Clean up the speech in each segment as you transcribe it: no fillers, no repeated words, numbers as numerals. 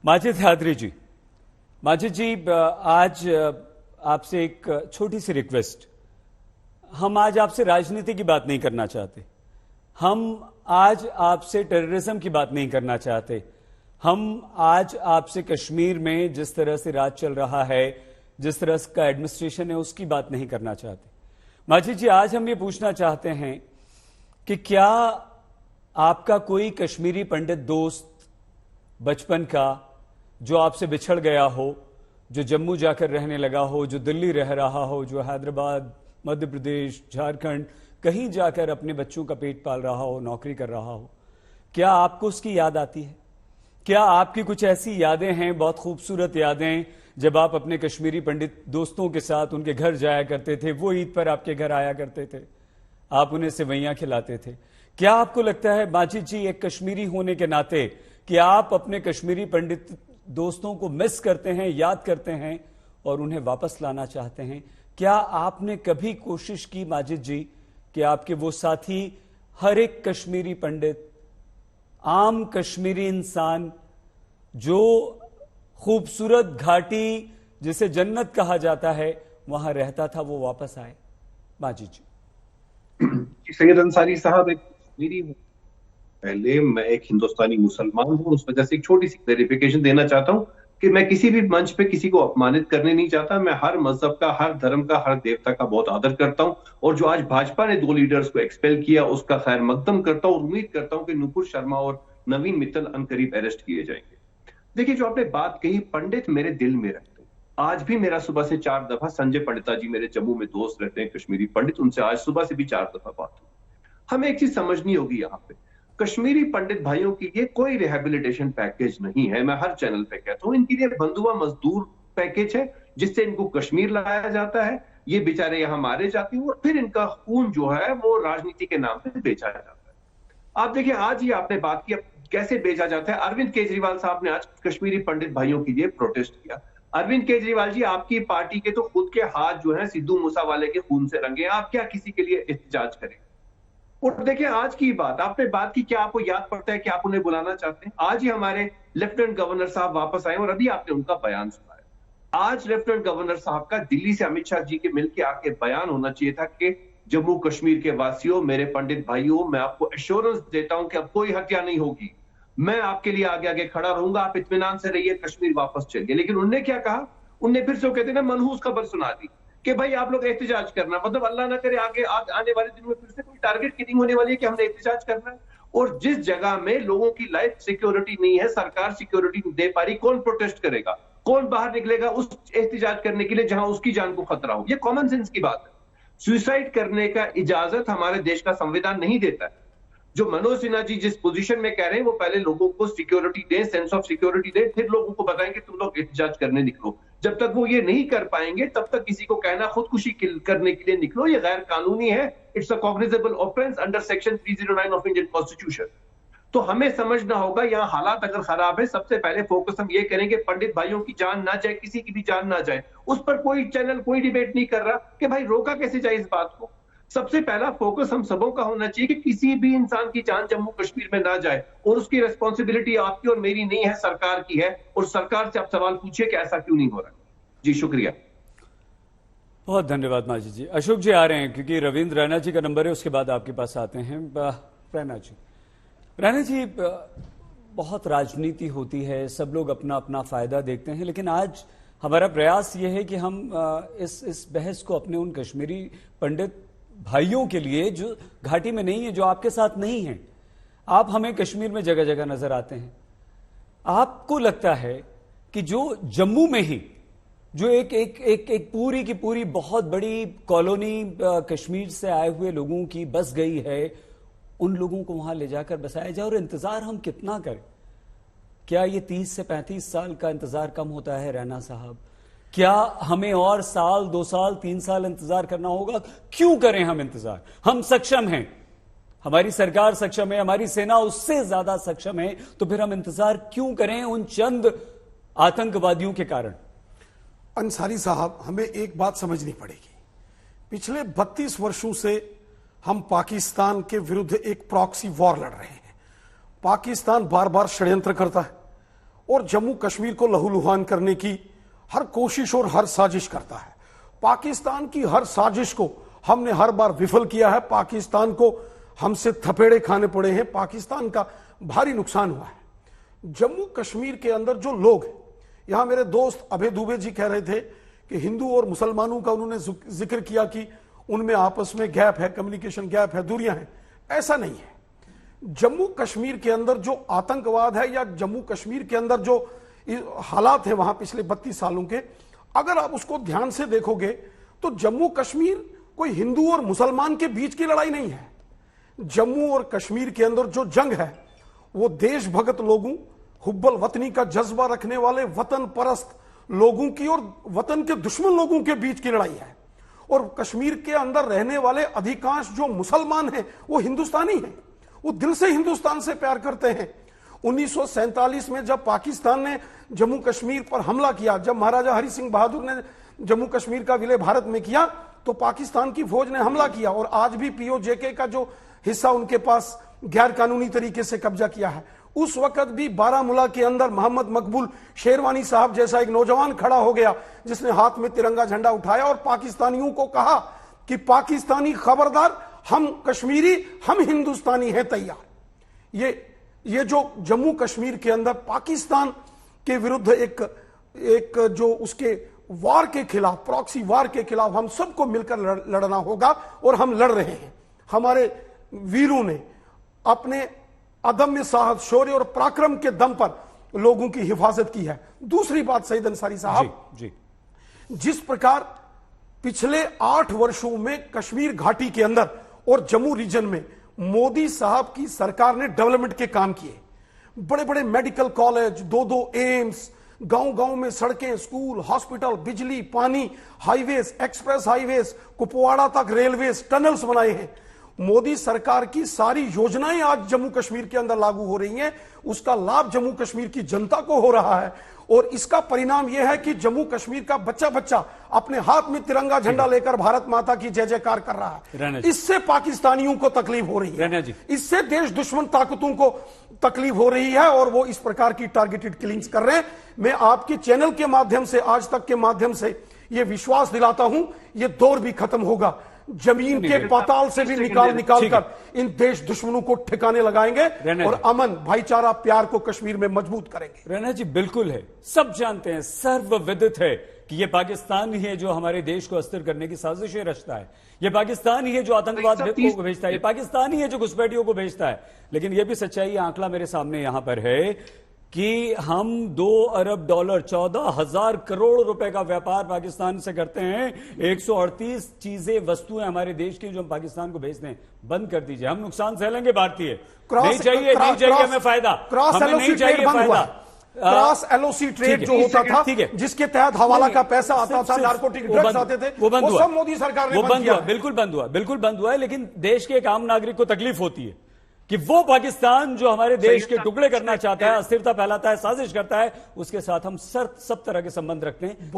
माजिद हैदरी जी, माजिद जी, आज आपसे एक छोटी सी रिक्वेस्ट। हम आज आपसे राजनीति की बात नहीं करना चाहते, हम आज आपसे टेररिज्म की बात नहीं करना चाहते, हम आज आपसे कश्मीर में जिस तरह से राज चल रहा है, जिस तरह का एडमिनिस्ट्रेशन है, उसकी बात नहीं करना चाहते। माजिद जी, आज हम ये पूछना चाहते हैं कि क्या आपका कोई कश्मीरी पंडित दोस्त बचपन का जो आपसे बिछड़ गया हो, जो जम्मू जाकर रहने लगा हो, जो दिल्ली रह रहा हो, जो हैदराबाद, मध्य प्रदेश, झारखंड कहीं जाकर अपने बच्चों का पेट पाल रहा हो, नौकरी कर रहा हो, क्या आपको उसकी याद आती है? क्या आपकी कुछ ऐसी यादें हैं, बहुत खूबसूरत यादें, जब आप अपने कश्मीरी पंडित दोस्तों के साथ उनके घर जाया करते थे, वो ईद पर आपके घर आया करते थे, आप उन्हें सेवैयां खिलाते थे? क्या आपको लगता है माजिद जी, एक कश्मीरी होने के नाते, कि आप अपने कश्मीरी पंडित दोस्तों को मिस करते हैं, याद करते हैं और उन्हें वापस लाना चाहते हैं? क्या आपने कभी कोशिश की माजिद जी कि आपके वो साथी, हर एक कश्मीरी पंडित, आम कश्मीरी इंसान जो खूबसूरत घाटी जिसे जन्नत कहा जाता है वहां रहता था, वो वापस आए? माजिद जी। सैयद अंसारी साहब, एक कश्मीरी हूं, पहले मैं एक हिंदुस्तानी मुसलमान हूं, उस वजह से एक छोटी सी क्लेरिफिकेशन देना चाहता हूं कि मैं किसी भी मंच पे किसी को अपमानित करने नहीं चाहता। मैं हर मजहब का, हर धर्म का, हर देवता का बहुत आदर करता हूं, और जो आज भाजपा ने 2 लीडर्स को एक्सपेल किया उसका खैर मकदम करता हूं, और उम्मीद करता हूं कि नुपुर शर्मा और नवीन मित्तल अनकरीब अरेस्ट किए जाएंगे। देखिए, जो आपने बात कही, पंडित मेरे दिल में रहते हैं। आज भी मेरा सुबह से 4 दफा, संजय पंडिता जी मेरे जम्मू में दोस्त रहते हैं कश्मीरी पंडित, उनसे आज सुबह से भी 4 दफा बात हुई। हमें एक चीज समझनी होगी, यहाँ पे कश्मीरी पंडित भाइयों के लिए कोई रिहेबिलिटेशन पैकेज नहीं है। मैं हर चैनल पे कहता हूं, इनके लिए बंधुआ मजदूर पैकेज है, जिससे इनको कश्मीर लाया जाता है, ये बेचारे यहाँ मारे जाते हैं और फिर इनका खून जो है वो राजनीति के नाम पे बेचा जाता है। आप देखिए, आज ही आपने बात की कैसे बेचा जाता है। अरविंद केजरीवाल साहब ने आज कश्मीरी पंडित भाइयों के लिए प्रोटेस्ट किया। अरविंद केजरीवाल जी, आपकी पार्टी के तो खुद के हाथ जो है सिद्धू मूसावाले के खून से रंगे, आप क्या किसी के लिए एहतजाज करें? और देखिए, आज की बात आपने बात की, क्या आपको याद पड़ता है कि आप उन्हें बुलाना चाहते हैं? आज ही हमारे लेफ्टिनेंट गवर्नर साहब वापस आए और अभी आपने उनका बयान सुनाया। आज लेफ्टिनेंट गवर्नर साहब का दिल्ली से अमित शाह जी के मिलकर आके बयान होना चाहिए था कि जम्मू कश्मीर के वासियों, मेरे पंडित भाइयों, मैं आपको एश्योरेंस देता हूं कि अब कोई हत्या नहीं होगी, मैं आपके लिए आगे आगे खड़ा रहूंगा, आप इत्मीनान से रहिए, कश्मीर वापस चलिए। लेकिन उन्होंने क्या कहा? उनने फिर से, कहते हैं ना, मनहूस खबर सुना दी कि भाई आप लोग एहतजाज करना, मतलब अल्लाह ना करे आगे आने वाले दिनों में फिर से कोई टारगेट किलिंग होने वाली है कि हमने एहतजाज करना है। और जिस जगह में लोगों की लाइफ सिक्योरिटी नहीं है, सरकार सिक्योरिटी नहीं दे पा रही, कौन प्रोटेस्ट करेगा? कौन बाहर निकलेगा उस एहतजाज करने के लिए जहां उसकी जान को खतरा हो? ये कॉमन सेंस की बात है। सुसाइड करने का इजाजत हमारे देश का संविधान नहीं देता है। जो मनोज सिन्हा जी जिस पोजीशन में कह रहे हैं, वो पहले लोगों को सिक्योरिटी दे, सेंस ऑफ सिक्योरिटी दे, फिर लोगों को बताएं कि तुम लोग एहतजाज करने निकलो। जब तक वो ये नहीं कर पाएंगे, तब तक किसी को कहना खुदकुशी करने के लिए निकलो, ये गैर कानूनी है। It's a cognizable offence under section 309 of Indian constitution. तो हमें समझना होगा, यहाँ हालात अगर खराब है, सबसे पहले फोकस हम ये करेंगे पंडित भाइयों की जान ना जाए, किसी की भी जान ना जाए। उस पर कोई चैनल, कोई डिबेट नहीं कर रहा कि भाई रोका कैसे जाए इस बात को। सबसे पहला फोकस हम सबों का होना चाहिए कि किसी भी इंसान की जान जम्मू कश्मीर में ना जाए, और उसकी रिस्पॉन्सिबिलिटी आपकी और मेरी नहीं है, सरकार की है। और सरकार से आप सवाल पूछिए कि ऐसा क्यों नहीं हो रहा। जी शुक्रिया, बहुत धन्यवाद माजिद जी। अशोक जी आ रहे हैं, क्योंकि रविंद्र रैना जी का नंबर है, उसके बाद आपके पास आते हैं। रैना जी, बहुत राजनीति होती है, सब लोग अपना अपना फायदा देखते हैं, लेकिन आज हमारा प्रयास यह है कि हम इस बहस को अपने उन कश्मीरी पंडित भाइयों के लिए जो घाटी में नहीं है, जो आपके साथ नहीं है। आप हमें कश्मीर में जगह जगह नजर आते हैं। आपको लगता है कि जो जम्मू में ही जो एक पूरी की पूरी बहुत बड़ी कॉलोनी कश्मीर से आए हुए लोगों की बस गई है, उन लोगों को वहां ले जाकर बसाया जाए? और इंतजार हम कितना करें? क्या ये 30 से 35 साल का इंतजार कम होता है रैना साहब? क्या हमें और साल, 2 साल, 3 साल इंतजार करना होगा? क्यों करें हम इंतजार? हम सक्षम हैं, हमारी सरकार सक्षम है, हमारी सेना उससे ज्यादा सक्षम है, तो फिर हम इंतजार क्यों करें उन चंद आतंकवादियों के कारण? अंसारी साहब, हमें एक बात समझनी पड़ेगी। पिछले 32 वर्षों से हम पाकिस्तान के विरुद्ध एक प्रॉक्सी वॉर लड़ रहे हैं। पाकिस्तान बार बार षड्यंत्र करता है और जम्मू कश्मीर को लहूलुहान करने की हर कोशिश और हर साजिश करता है। पाकिस्तान की हर साजिश को हमने हर बार विफल किया है। पाकिस्तान को हमसे थपेड़े खाने पड़े हैं, पाकिस्तान का भारी नुकसान हुआ है। जम्मू कश्मीर के अंदर जो लोग हैं, यहां मेरे दोस्त अभय दुबे जी कह रहे थे कि हिंदू और मुसलमानों का उन्होंने जिक्र किया कि उनमें आपस में गैप है, कम्युनिकेशन गैप है, दूरियां हैं। ऐसा नहीं है। जम्मू कश्मीर के अंदर जो आतंकवाद है या जम्मू कश्मीर के अंदर जो हालात है वहां पिछले 32 सालों के, अगर आप उसको ध्यान से देखोगे तो जम्मू कश्मीर कोई हिंदू और मुसलमान के बीच की लड़ाई नहीं है। जम्मू और कश्मीर के अंदर जो जंग है वो देशभगत लोगों, हुब्बल वतनी का जज्बा रखने वाले वतन परस्त लोगों की और वतन के दुश्मन लोगों के बीच की लड़ाई है। और कश्मीर के अंदर रहने वाले अधिकांश जो मुसलमान हैं वो हिंदुस्तानी हैं, वो दिल से हिंदुस्तान से प्यार करते हैं। 1947 में जब पाकिस्तान ने जम्मू कश्मीर पर हमला किया, जब महाराजा हरि सिंह बहादुर ने जम्मू कश्मीर का विलय भारत में किया, तो पाकिस्तान की फौज ने हमला किया और आज भी पीओजेके का जो हिस्सा उनके पास गैर कानूनी तरीके से कब्जा किया है। उस वक्त भी बारामूला के अंदर मोहम्मद मकबूल शेरवानी साहब जैसा एक नौजवान खड़ा हो गया जिसने हाथ में तिरंगा झंडा उठाया और पाकिस्तानियों को कहा कि पाकिस्तानी खबरदार, हम कश्मीरी, हम हिंदुस्तानी हैं तैयार। ये जो जम्मू कश्मीर के अंदर पाकिस्तान के विरुद्ध एक जो उसके वार के खिलाफ, प्रॉक्सी वार के खिलाफ हम सबको मिलकर लड़ना होगा और हम लड़ रहे हैं। हमारे वीरों ने अपने अदम्य साहस, शौर्य और पराक्रम के दम पर लोगों की हिफाजत की है। दूसरी बात सईद अंसारी साहब, जी, जिस प्रकार पिछले 8 वर्षों में कश्मीर घाटी के अंदर और जम्मू रीजन में मोदी साहब की सरकार ने डेवलपमेंट के काम किए, बड़े बड़े मेडिकल कॉलेज, 2-2 एम्स, गांव गांव में सड़कें, स्कूल, हॉस्पिटल, बिजली, पानी, हाईवेज, एक्सप्रेस हाईवेज, कुपवाड़ा तक रेलवेज, टनल्स बनाए हैं। मोदी सरकार की सारी योजनाएं आज जम्मू कश्मीर के अंदर लागू हो रही हैं। उसका लाभ जम्मू कश्मीर की जनता को हो रहा है और इसका परिणाम यह है कि जम्मू कश्मीर का बच्चा बच्चा अपने हाथ में तिरंगा झंडा लेकर भारत माता की जय जयकार कर रहा है। इससे पाकिस्तानियों को तकलीफ हो रही है, इससे देश दुश्मन ताकतों को तकलीफ हो रही है और वो इस प्रकार की टारगेटेड किलिंग्स कर रहे हैं। मैं आपके चैनल के माध्यम से, आज तक के माध्यम से ये विश्वास दिलाता हूं, ये दौर भी खत्म होगा। जमीन के पाताल से भी निकाल कर इन देश दुश्मनों को ठिकाने लगाएंगे और अमन, भाईचारा, प्यार को कश्मीर में मजबूत करेंगे। रैना जी, बिल्कुल है, सब जानते हैं, सर्वविदित है कि ये पाकिस्तान ही है जो हमारे देश को अस्थिर करने की साजिशें रचता है। ये पाकिस्तान ही है जो आतंकवाद को भेजता है, ये पाकिस्तान ही है जो घुसपैठियों को भेजता है। लेकिन यह भी सच्चाई, आंकड़ा मेरे सामने यहां पर है कि हम $2 अरब, 14,000 करोड़ रुपए का व्यापार पाकिस्तान से करते हैं। 138 चीजें, वस्तुएं हमारे देश की जो हम पाकिस्तान को भेजते हैं, बंद कर दीजिए। हम नुकसान सहलेंगे भारतीय, नहीं चाहिए हमें फायदा, हमें नहीं चाहिए फायदा। क्रॉस एलओसी ट्रेड जो होता था, जिसके तहत हवाला का पैसा आता था, नारकोटिक ड्रग्स आते थे, वो सब मोदी सरकार ने बंद किया। बिल्कुल बंद हुआ है। लेकिन देश के एक आम नागरिक को तकलीफ होती है कि वो पाकिस्तान जो हमारे देश के टुकड़े करना चाहता है, अस्थिरता फैलाता है, साजिश करता है, उसके साथ हम सब तरह के संबंध रखते हैं,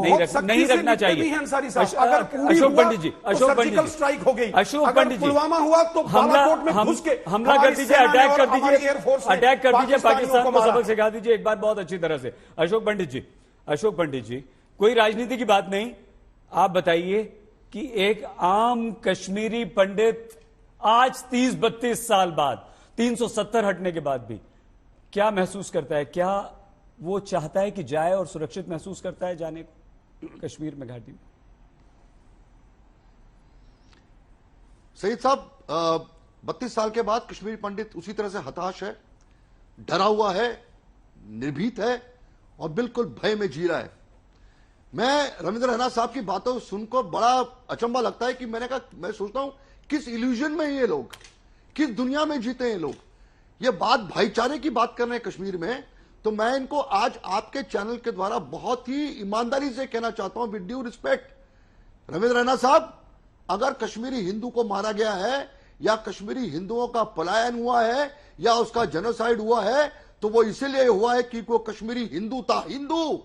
नहीं रखना चाहिए। अशोक पंडित जी, स्ट्राइक हो गई, अशोक पंडित जी, पुलवामा हुआ तो हमला कर दीजिए, अटैक कर दीजिए, पाकिस्तान को सबक सिखा दीजिए एक बार बहुत अच्छी तरह से। अशोक पंडित जी, कोई राजनीति की बात नहीं, आप बताइए कि एक आम कश्मीरी पंडित आज 30-32 साल बाद, 370 हटने के बाद भी क्या महसूस करता है? क्या वो चाहता है कि जाए और सुरक्षित महसूस करता है जाने को कश्मीर में, घाटी में? सईद साहब, 32 साल के बाद कश्मीरी पंडित उसी तरह से हताश है, डरा हुआ है, निर्भीत है और बिल्कुल भय में जी रहा है। मैं रविंद्र रैना साहब की बातों सुनकर बड़ा अचंभा लगता है कि मैं सोचता हूं किस इल्यूजन में ये लोग, किस दुनिया में जीते हैं लोग। ये बात भाईचारे की बात कर रहे हैं कश्मीर में, तो मैं इनको आज आपके चैनल के द्वारा बहुत ही ईमानदारी से कहना चाहता हूं, with due respect, Ravindra Raina साहब, अगर कश्मीरी हिंदू को मारा गया है या कश्मीरी हिंदुओं का पलायन हुआ है या उसका जेनोसाइड हुआ है, तो वो इसीलिए हुआ है कि वो कश्मीरी हिंदू था, हिंदू